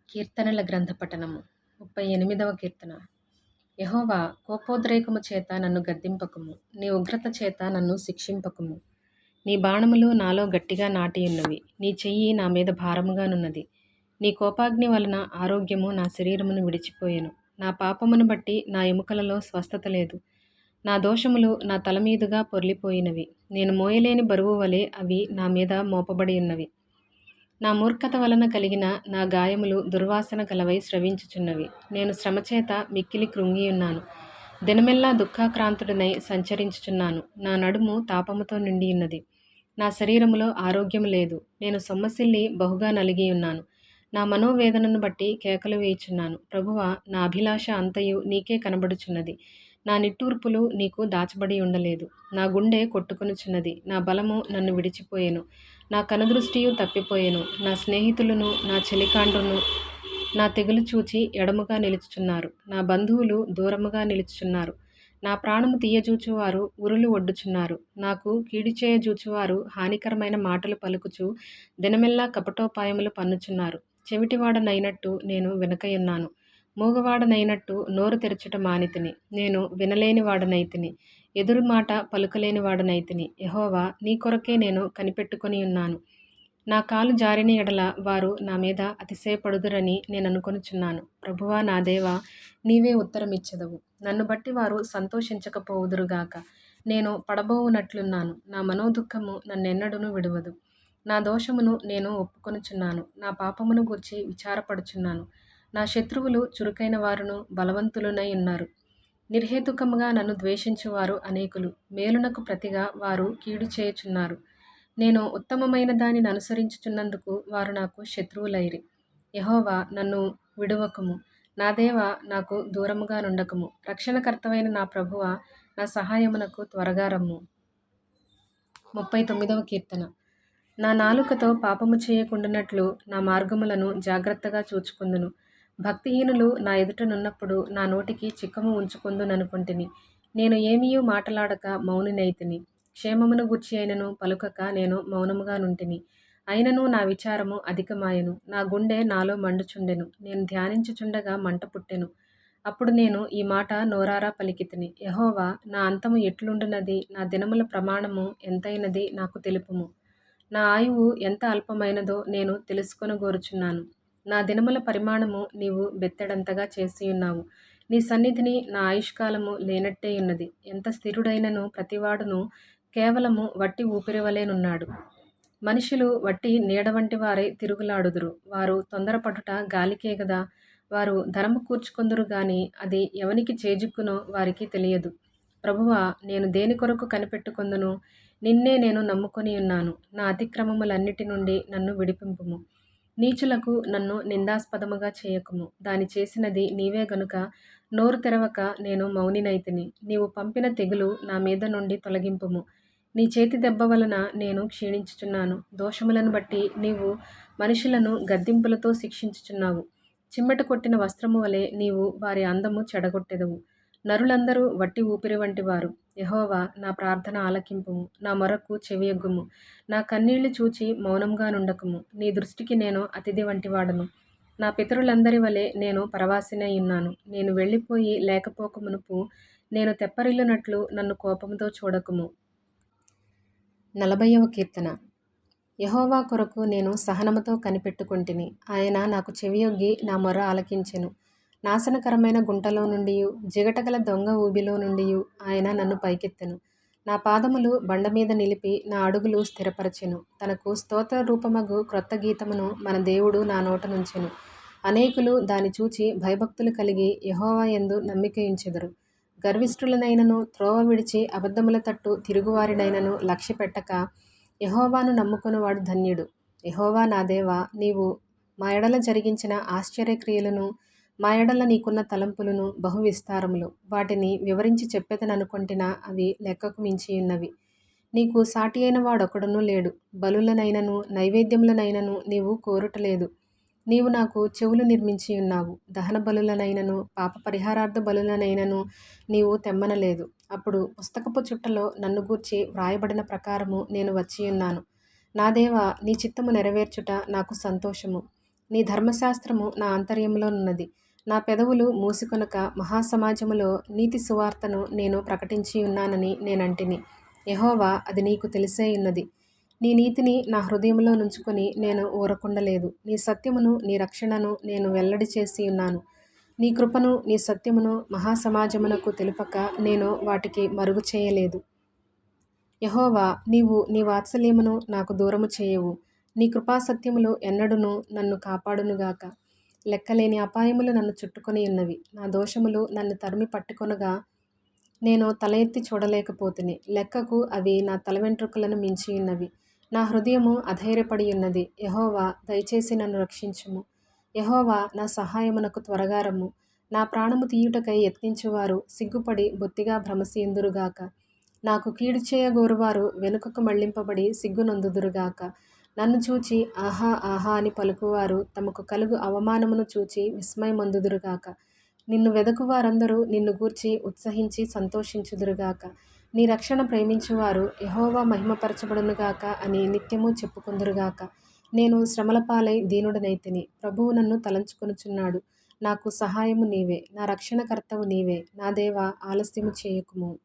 కీర్తనల గ్రంథ పఠనము 38వ కీర్తన. యెహోవా, కోపోద్రేకము చేత నన్ను గద్దింపకుము, నీ ఉగ్రత చేత నన్ను శిక్షింపకుము. నీ బాణములు నాలో గట్టిగా నాటియున్నవి, నీ చెయ్యి నా మీద భారముగానున్నది. నీ కోపాగ్ని వలన ఆరోగ్యము నా శరీరమును విడిచిపోయెను. నా పాపమును బట్టి నా ఎముకలలో స్వస్థత లేదు. నా దోషములు నా తలమీదుగా పొర్లిపోయినవి. నేను మోయలేని బరువు వలె అవి నా మీద మోపబడి ఉన్నవి. నా మూర్ఖత వలన కలిగిన నా గాయములు దుర్వాసన గలవై స్రవించుచున్నవి. నేను శ్రమచేత మిక్కిలి కృంగియున్నాను. దినమెల్లా దుఃఖాక్రాంతుడనై సంచరించుచున్నాను. నా నడుము తాపముతో నిండియున్నది. నా శరీరములో ఆరోగ్యము లేదు. నేను సొమ్మసిల్లి బహుగా నలిగియున్నాను. నా మనోవేదనను బట్టి కేకలు వేయుచున్నాను. ప్రభువా, నా అభిలాష అంతయు నీకే కనబడుచున్నది. నా నిట్టూర్పులు నీకు దాచబడి ఉండలేదు. నా గుండె కొట్టుకొనుచున్నది. నా బలము నన్ను విడిచిపోయెను. నా కనుదృష్టియు తప్పిపోయెను. నా స్నేహితులను, నా చెలికాండ్రును నా తెగులు చూచి ఎడముగా నిలుచుచున్నారు. నా బంధువులు దూరముగా నిలుచుచున్నారు. నా ప్రాణము తీయజూచువారు ఉరులు ఒడ్డుచున్నారు. నాకు కీడు చేయజూచువారు హానికరమైన మాటలు పలుకుచు దినమెల్లా కపటోపాయములు పన్నుచున్నారు. చెవిటివాడనైనట్టు నేను వినకయున్నాను. మూగవాడనైనట్టు నోరు తెరచుట మానితిని. నేను వినలేని వాడనైతిని, ఎదురు మాట పలుకలేని వాడనైతిని. యెహోవా, నీ కొరకే నేను కనిపెట్టుకొనియున్నాను. నా కాలు జారిన ఎడల వారు నా మీద అతిశయపడుదురని నేననుకొనుచున్నాను. ప్రభువా, నా దేవా, నీవే ఉత్తరమిచ్చెదవు. నన్ను బట్టి వారు సంతోషించకపోవుదురుగాక. నేను పడబోవునట్లున్నాను. నా మనోదుఃఖము నన్నెన్నడును విడువదు. నా దోషమును నేను ఒప్పుకొనుచున్నాను. నా పాపమును గూర్చి విచారపడుచున్నాను. నా శత్రువులు చురుకైన వారును బలవంతులునై ఉన్నారు. నిర్హేతుకముగా నన్ను ద్వేషించువారు అనేకులు. మేలునకు ప్రతిగా వారు కీడు చేయుచున్నారు. నేను ఉత్తమమైన దానిని అనుసరించుచున్నందుకు వారు నాకు శత్రువులైరి. యెహోవా, నన్ను విడువకుము. నా దేవా, నాకు దూరముగా నుండకుము. రక్షణకర్తవైన నా ప్రభువా, నా సహాయమునకు త్వరగా రమ్ము. 39వ కీర్తన. నా నాలుకతో పాపము చేయకుండునట్లు నా మార్గములను జాగ్రత్తగా చూచుకుందును. భక్తిహీనులు నా ఎదుటనున్నప్పుడు నా నోటికి చిక్కము ఉంచుకొందుననుకొంటిని. నేను ఏమీయూ మాటలాడక మౌనినైతిని. క్షేమమును గూర్చి అయినను పలుకక నేను మౌనముగా నుంటిని. అయినను నా విచారము అధికమాయెను. నా గుండె నాలో మండుచుండెను. నేను ధ్యానించుచుండగా మంట పుట్టెను. అప్పుడు నేను ఈ మాట నోరారా పలికితిని. యెహోవా, నా అంతము ఎట్లుండునది? నా దినముల ప్రమాణము ఎంతైనది నాకు తెలుపుము. నా ఆయువు ఎంత అల్పమైనదో నేను తెలుసుకొనగోరుచున్నాను. నా దినముల పరిమాణము నీవు బెత్తెడంతగా చేసియున్నావు. నీ సన్నిధిని నా ఆయుష్కాలము లేనట్టేయున్నది. ఎంత స్థిరుడైనను ప్రతివాడును కేవలము వట్టి ఊపిరివలెనున్నాడు. మనుషులు వట్టి నీడ వంటి వారై తిరుగులాడుదురు. వారు తొందరపడుట గాలికే గదా. వారు ధనము కూర్చుకొందురు గాని అది ఎవనికి చేజిక్కునో వారికి తెలియదు. ప్రభువా, నేను దేని కొరకు కనిపెట్టుకొందును? నిన్నే నేను నమ్ముకొనియున్నాను. నా అతిక్రమములన్నిటి నుండి నన్ను విడిపింపుము. నీచులకు నన్ను నిందాస్పదముగా చేయకుము. దాని చేసినది నీవే గనుక నోరు తెరవక నేను మౌనినైతిని. నీవు పంపిన తెగులు నా మీద నుండి తొలగింపుము. నీ చేతి దెబ్బ వలన నేను క్షీణించుచున్నాను. దోషములను బట్టి నీవు మనుషులను గద్దింపులతో శిక్షించుచున్నావు. చిమ్మట కొట్టిన వస్త్రము వలె నీవు వారి అందము చెడగొట్టెదవు. నరులందరూ వట్టి ఊపిరి వంటివారు. యెహోవా, నా ప్రార్థన ఆలకింపుము. నా మొరకు చెవియొగ్గుము. నా కన్నీళ్లు చూచి మౌనంగా నుండకుము. నీ దృష్టికి నేను అతిథి వంటివాడను. నా పితరులందరి వలె నేను పరవాసినై ఉన్నాను. నేను వెళ్ళిపోయి లేకపోక మునుపు నేను తెప్పరిల్లునట్లు నన్ను కోపంతో చూడకుము. 40వ కీర్తన. యెహోవా కొరకు నేను సహనముతో కనిపెట్టుకొంటిని. ఆయన నాకు చెవియొగ్గి నా మొర ఆలకించెను. నాశనకరమైన గుంటలో నుండియు జిగటగల దొంగ ఊబిలో నుండియు ఆయన నన్ను పైకెత్తెను. నా పాదములు బండమీద నిలిపి నా అడుగులు స్థిరపరచెను. తనకు స్తోత్ర రూపమగు క్రొత్త గీతమును మన దేవుడు నా నోట నుంచెను. అనేకులు దాని చూచి భయభక్తులు కలిగి యెహోవా యందు నమ్మికయుంచెదరు. గర్విష్ఠులనైనను త్రోవ విడిచి అబద్ధముల తట్టు తిరుగువారినైనను లక్ష్యపెట్టక యెహోవాను నమ్ముకొనువాడు ధన్యుడు. యెహోవా, నా దేవా, నీవు మా ఎడల జరిగించిన ఆశ్చర్యక్రియలను, మా ఎడల నీకున్న తలంపులను బహు విస్తారములు. వాటిని వివరించి చెప్పెదననుకొంటినా అవి లెక్కకు మించియున్నవి. నీకు సాటి అయిన వాడొకడునూ లేడు. బలులనైనను నైవేద్యములనైనను నీవు కోరుటలేదు. నీవు నాకు చెవులు నిర్మించియున్నావు. దహన బలులనైనను పాప పరిహారార్థ బలులనైనను నీవు తెమ్మనలేదు. అప్పుడు పుస్తకపు చుట్టలో నన్ను గూర్చి వ్రాయబడిన ప్రకారము నేను వచ్చియున్నాను. నా దేవా, నీ చిత్తము నెరవేర్చుట నాకు సంతోషము. నీ ధర్మశాస్త్రము నా ఆంతర్యములోనున్నది. నా పెదవులు మూసికొనక మహాసమాజములో నీతి సువార్తను నేను ప్రకటించి ఉన్నానని నేనంటిని. యెహోవా, అది నీకు తెలిసేయున్నది. నీ నీతిని నా హృదయంలో నుంచుకొని నేను ఊరకుండలేదు. నీ సత్యమును నీ రక్షణను నేను వెల్లడి చేసి ఉన్నాను. నీ కృపను నీ సత్యమును మహాసమాజమునకు తెలుపక నేను వాటికి మరుగు చేయలేదు. యెహోవా, నీవు నీ వాత్సల్యమును నాకు దూరము చేయవు. నీ కృపాసత్యములు ఎన్నడును నన్ను కాపాడునుగాక. లెక్కలేని అపాయములు నన్ను చుట్టుకొని ఉన్నవి. నా దోషములు నన్ను తరిమి పట్టుకొనగా నేను తల ఎత్తి చూడలేకపోతిని. లెక్కకు అవి నా తల వెంట్రుకలను మించి ఉన్నవి. నా హృదయము అధైర్యపడి ఉన్నది. యెహోవా, దయచేసి నన్ను రక్షించుము. యెహోవా, నా సహాయమునకు త్వరగా రమ్ము. నా ప్రాణము తీయుటకై యత్నించువారు సిగ్గుపడి బొత్తిగా భ్రమసియుందురుగాక. నాకు కీడు చేయగోరువారు వెనుకకు మళ్లింపబడి సిగ్గునొందుదురుగాక. నన్ను చూచి ఆహా ఆహా అని పలుకువారు తమకు కలుగు అవమానమును చూచి విస్మయమొందుదురుగాక. నిన్ను వెదకువారందరూ నిన్ను గూర్చి ఉత్సహించి సంతోషించుదురుగాక. నీ రక్షణ ప్రేమించువారు యెహోవా మహిమపరచబడునుగాక అని నిత్యము చెప్పుకొందురుగాక. నేను శ్రమల పాలై దీనుడనైతిని. ప్రభువు నన్ను తలంచుకొనుచున్నాడు. నాకు సహాయము నీవే. నా రక్షణకర్తవు నీవే. నా దేవా, ఆలస్యము చేయకుము.